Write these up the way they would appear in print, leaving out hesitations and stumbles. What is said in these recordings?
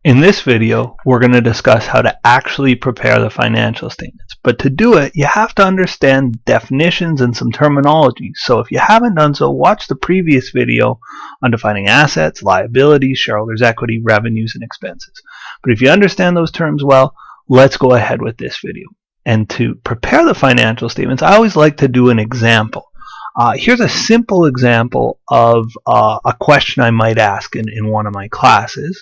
In this video, we're going to discuss how to actually prepare the financial statements. But to do it, you have to understand definitions and some terminology. So if you haven't done so, watch the previous video on defining assets, liabilities, shareholders' equity, revenues, and expenses. But if you understand those terms well, let's go ahead with this video. And to prepare the financial statements, I always like to do an example. Here's a simple example of a question I might ask in one of my classes.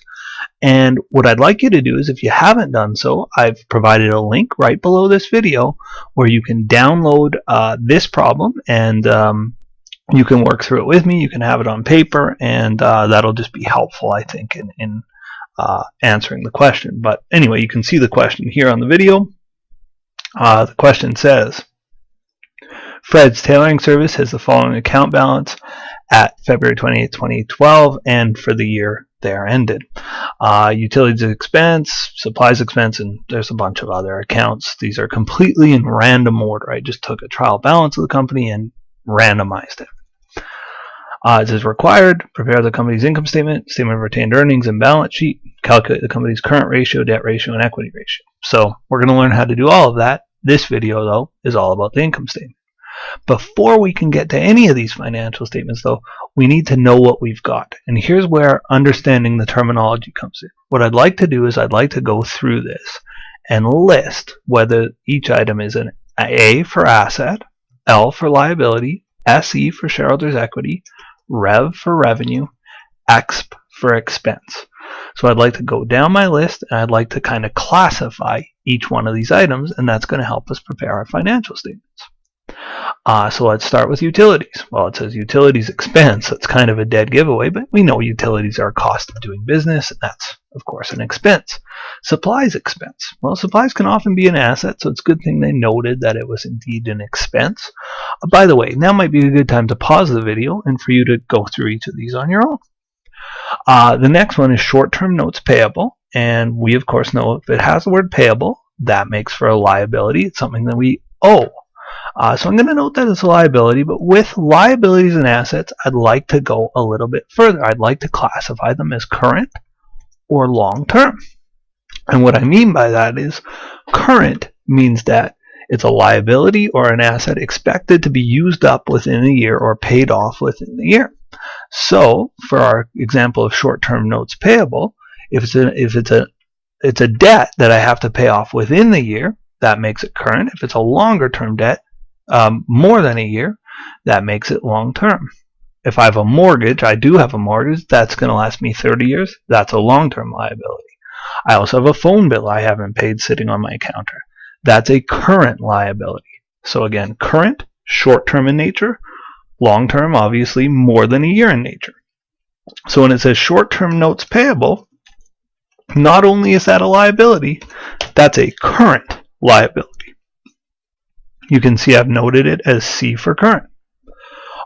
And what I'd like you to do is, if you haven't done so, I've provided a link right below this video where you can download this problem, and you can work through it with me. You can have it on paper, and that'll just be helpful, I think, in answering the question. But anyway, you can see the question here on the video. The question says, Fred's tailoring service has the following account balance at February 28, 2012, and for the year there ended. Utilities expense, supplies expense, and there's a bunch of other accounts. These are completely in random order. I just took a trial balance of the company and randomized it. It says required, prepare the company's income statement, statement of retained earnings, and balance sheet, calculate the company's current ratio, debt ratio, and equity ratio. So we're going to learn how to do all of that. This video, though, is all about the income statement. Before we can get to any of these financial statements, though, we need to know what we've got. And here's where understanding the terminology comes in. What I'd like to do is I'd like to go through this and list whether each item is an A for asset, L for liability, SE for shareholders' equity, Rev for revenue, EXP for expense. So I'd like to go down my list, and I'd like to kind of classify each one of these items, and that's going to help us prepare our financial statements. So let's start with utilities. Well, it says utilities expense. That's kind of a dead giveaway, but we know utilities are a cost of doing business, and that's, of course, an expense. Supplies expense. Well, supplies can often be an asset, so it's a good thing they noted that it was indeed an expense. By the way, now might be a good time to pause the video and for you to go through each of these on your own. The next one is short-term notes payable, and we, of course, know if it has the word payable, that makes for a liability. It's something that we owe. So I'm going to note that it's a liability, but with liabilities and assets, I'd like to go a little bit further. I'd like to classify them as current or long-term. And what I mean by that is current means that it's a liability or an asset expected to be used up within a year or paid off within the year. So for our example of short-term notes payable, if it's a debt that I have to pay off within the year, that makes it current. If it's a longer-term debt, more than a year, that makes it long-term. If I have a mortgage, I do have a mortgage, that's going to last me 30 years, that's a long-term liability. I also have a phone bill I haven't paid sitting on my counter. That's a current liability. So again, current, short-term in nature, long-term, obviously, more than a year in nature. So when it says short-term notes payable, not only is that a liability, that's a current liability. You can see I've noted it as C for current.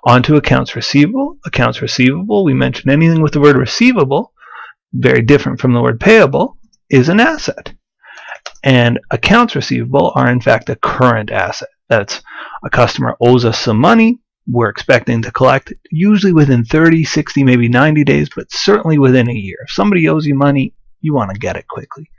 On to accounts receivable. Accounts receivable, we mentioned anything with the word receivable, very different from the word payable, is an asset. And accounts receivable are in fact a current asset. That's a customer owes us some money, we're expecting to collect it, usually within 30, 60, maybe 90 days, but certainly within a year. If somebody owes you money, you want to get it quickly.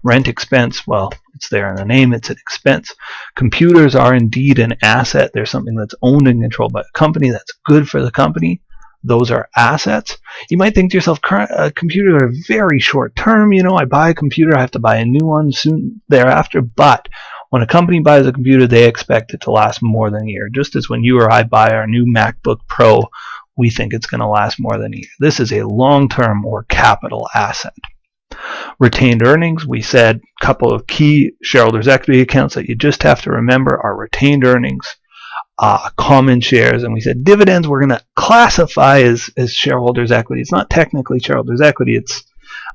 Rent expense, well, it's there in the name, it's an expense. Computers are indeed an asset. They're something that's owned and controlled by a company that's good for the company. Those are assets. You might think to yourself, computers are very short term. You know, I buy a computer, I have to buy a new one soon thereafter. But when a company buys a computer, they expect it to last more than a year. Just as when you or I buy our new MacBook Pro, we think it's going to last more than a year. This is a long-term or capital asset. Retained earnings, we said a couple of key shareholders' equity accounts that you just have to remember are retained earnings, common shares, and we said dividends we're going to classify as shareholders' equity. It's not technically shareholders' equity, it's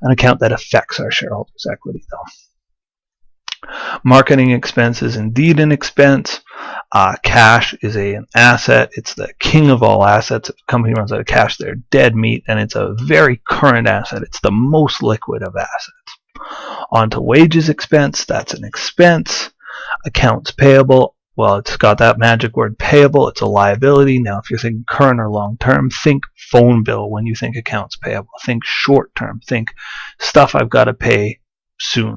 an account that affects our shareholders' equity, though. Marketing expense is indeed an expense. Cash is an asset. It's the king of all assets. If a company runs out of cash, they're dead meat, and it's a very current asset. It's the most liquid of assets. On to wages expense. That's an expense. Accounts payable. Well, it's got that magic word payable. It's a liability. Now, if you're thinking current or long term, think phone bill when you think accounts payable. Think short term. Think stuff I've got to pay soon.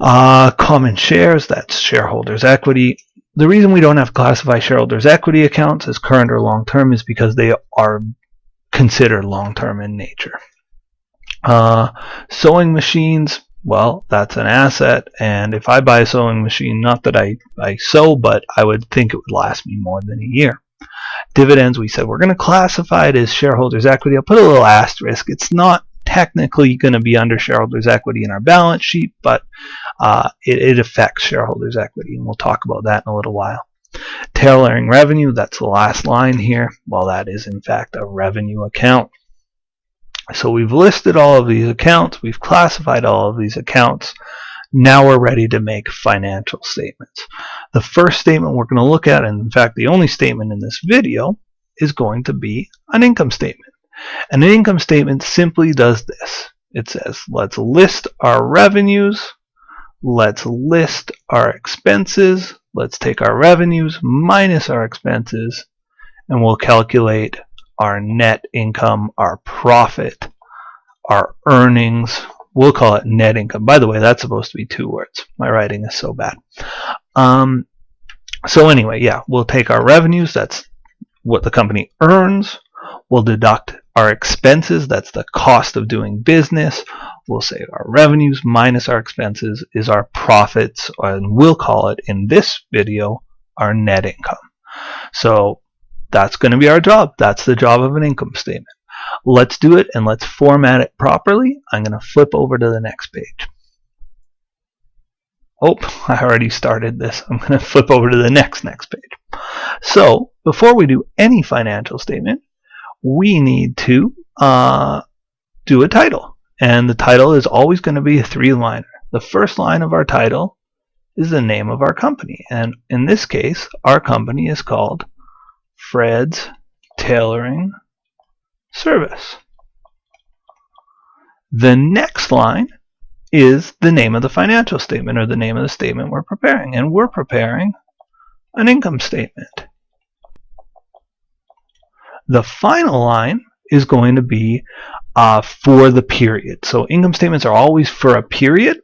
Common shares, that's shareholders' equity. The reason we don't have to classify shareholders' equity accounts as current or long term is because they are considered long term in nature. Sewing machines, well, that's an asset, and if I buy a sewing machine, not that I sew, but I would think it would last me more than a year. Dividends, we said we're going to classify it as shareholders' equity. I'll put a little asterisk. It's not technically going to be under shareholders' equity in our balance sheet, but it affects shareholders' equity, and we'll talk about that in a little while. Tailoring revenue, that's the last line here. Well, that is in fact a revenue account. So we've listed all of these accounts, we've classified all of these accounts. Now we're ready to make financial statements. The first statement we're going to look at, and in fact the only statement in this video, is going to be an income statement. And an income statement simply does this. It says, let's list our revenues, let's list our expenses, let's take our revenues minus our expenses, and we'll calculate our net income, our profit, our earnings. We'll call it net income. By the way, that's supposed to be 2 words. My writing is so bad. So anyway, yeah, we'll take our revenues, that's what the company earns. We'll deduct our expenses, that's the cost of doing business. We'll say our revenues minus our expenses is our profits, and we'll call it in this video our net income. So that's going to be our job. That's the job of an income statement. Let's do it, and let's format it properly. I'm going to flip over to the next page. Oh, I already started this. I'm going to flip over to the next page. So before we do any financial statement, we need to do a title. And the title is always going to be a 3-liner. The first line of our title is the name of our company. And in this case, our company is called Fred's Tailoring Service. The next line is the name of the financial statement, or the name of the statement we're preparing. And we're preparing an income statement. The final line is going to be for the period. So income statements are always for a period,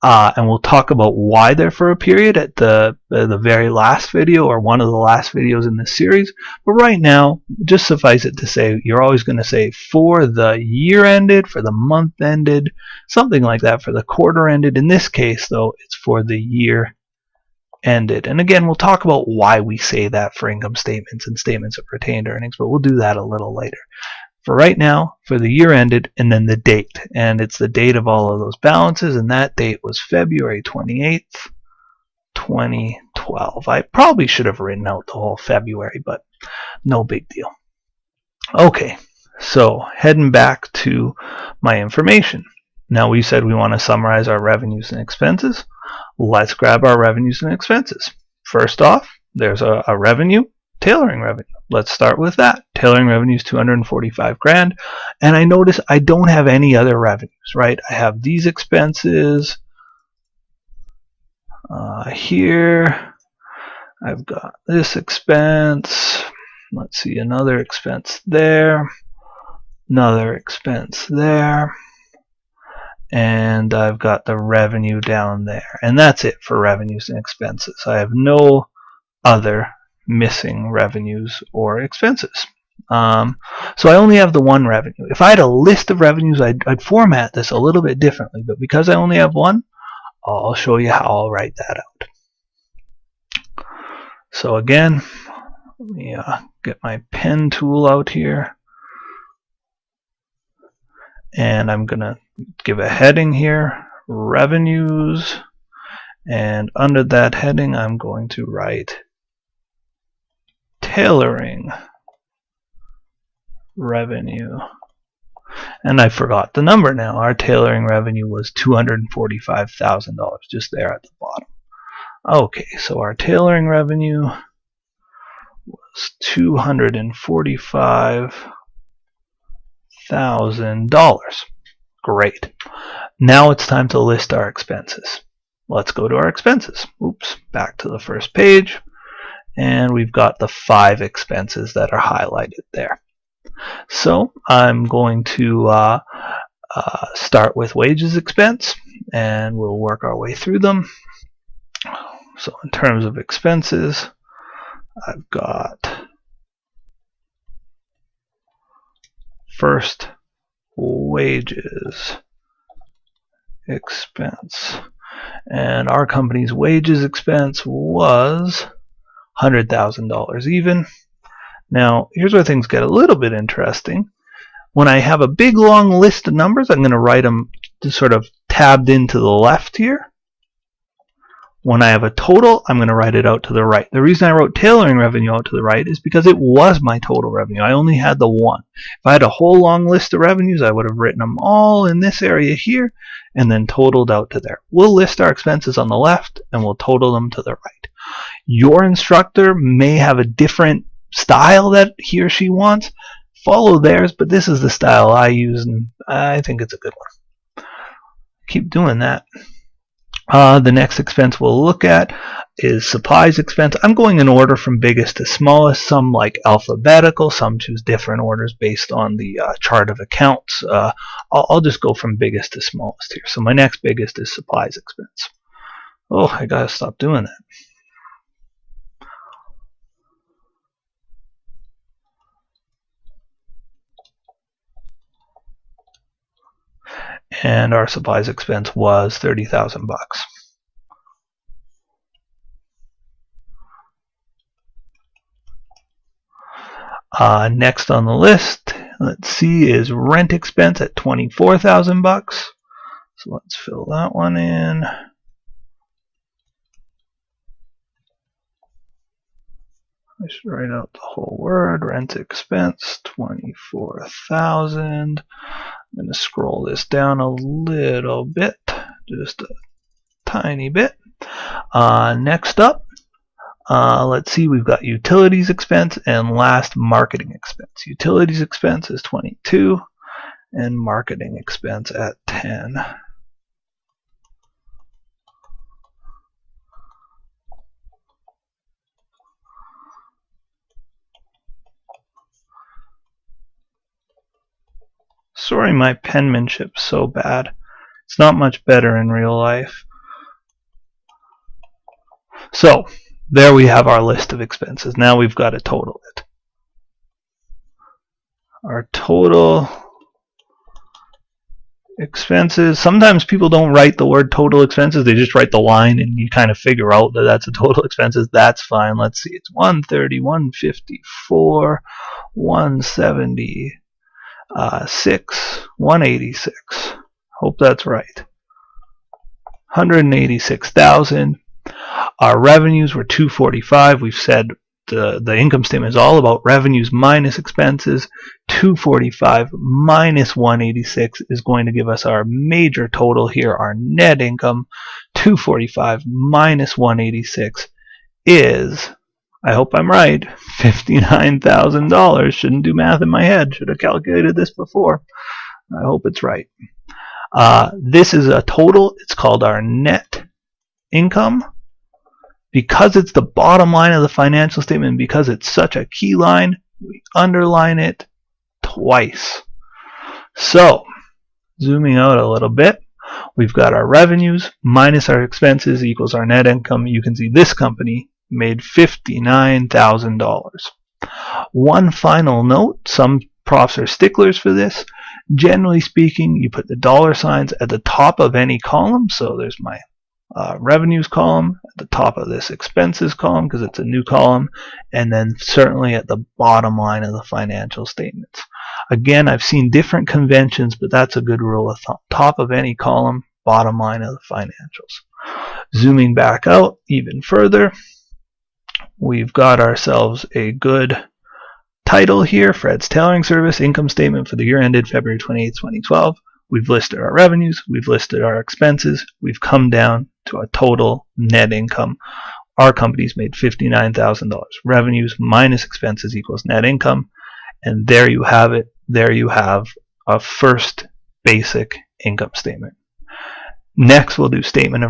and we'll talk about why they're for a period at the very last video, or one of the last videos in this series. But right now, just suffice it to say, you're always going to say for the year ended, for the month ended, something like that, for the quarter ended. In this case, though, it's for the year ended. And again, we'll talk about why we say that for income statements and statements of retained earnings, but we'll do that a little later. For right now, for the year ended, and then the date. And it's the date of all of those balances, and that date was February 28th, 2012. I probably should have written out the whole February, but no big deal. Okay, so heading back to my information. Now we said we want to summarize our revenues and expenses. Let's grab our revenues and expenses. First off, there's a revenue, tailoring revenue. Let's start with that. Tailoring revenue is $245,000, and I notice I don't have any other revenues, right? I have these expenses here. I've got this expense. Let's see, another expense there, another expense there, and I've got the revenue down there, and that's it for revenues and expenses. I have no other missing revenues or expenses. So I only have the one revenue. If I had a list of revenues, I'd format this a little bit differently, but because I only have one, I'll show you how I'll write that out. So again, let me get my pen tool out here, and I'm gonna give a heading here, revenues, and under that heading I'm going to write tailoring revenue. And I forgot the number now. Our tailoring revenue was $245,000, just there at the bottom. Okay, so our tailoring revenue was $245,000. Great. Now it's time to list our expenses. let's go to our expenses. Oops, back to the first page. And we've got the 5 expenses that are highlighted there. So I'm going to start with wages expense, and we'll work our way through them. So in terms of expenses, I've got first wages expense, and our company's wages expense was $100,000 even. Now here's where things get a little bit interesting. When I have a big long list of numbers, I'm going to write them sort of tabbed into the left here. When I have a total, I'm going to write it out to the right. The reason I wrote tailoring revenue out to the right is because it was my total revenue. I only had the one. If I had a whole long list of revenues, I would have written them all in this area here and then totaled out to there. We'll list our expenses on the left and we'll total them to the right. Your instructor may have a different style that he or she wants. Follow theirs, but this is the style I use and I think it's a good one. Keep doing that. The next expense we'll look at is supplies expense. I'm going in order from biggest to smallest. Some like alphabetical, some choose different orders based on the chart of accounts. I'll just go from biggest to smallest here. So my next biggest is supplies expense. Oh, I gotta stop doing that. And our supplies expense was $30,000. Next on the list, let's see, is rent expense at $24,000. So let's fill that one in. I should write out the whole word. Rent expense, $24,000. I'm going to scroll this down a little bit, just a tiny bit. Next up, let's see, we've got utilities expense and last marketing expense. Utilities expense is 22 and marketing expense at 10. Sorry, my penmanship's so bad. It's not much better in real life. So there we have our list of expenses. Now we've got to total it. Our total expenses. Sometimes people don't write the word total expenses. They just write the line and you kind of figure out that that's a total expenses. That's fine. Let's see. It's 130, 154, 170. 186. Hope that's right. 186,000. Our revenues were 245. We've said the income statement is all about revenues minus expenses. 245 minus 186 is going to give us our major total here, our net income. 245 minus 186 is, I hope I'm right, $59,000. Shouldn't do math in my head. Should have calculated this before. I hope it's right. This is a total. It's called our net income. Because it's the bottom line of the financial statement, because it's such a key line, we underline it twice. So, zooming out a little bit, we've got our revenues minus our expenses equals our net income. You can see this company made $59,000. One final note, some profs are sticklers for this. Generally speaking, you put the dollar signs at the top of any column. So there's my revenues column, at the top of this expenses column because it's a new column, and then certainly at the bottom line of the financial statements. Again, I've seen different conventions, but that's a good rule of thumb. Top of any column, bottom line of the financials. Zooming back out even further, we've got ourselves a good title here, Fred's Tailoring Service, income statement for the year ended February 28, 2012. We've listed our revenues, we've listed our expenses, we've come down to a total net income. Our company's made $59,000. Revenues minus expenses equals net income. And there you have it. There you have a first basic income statement. Next, we'll do statement of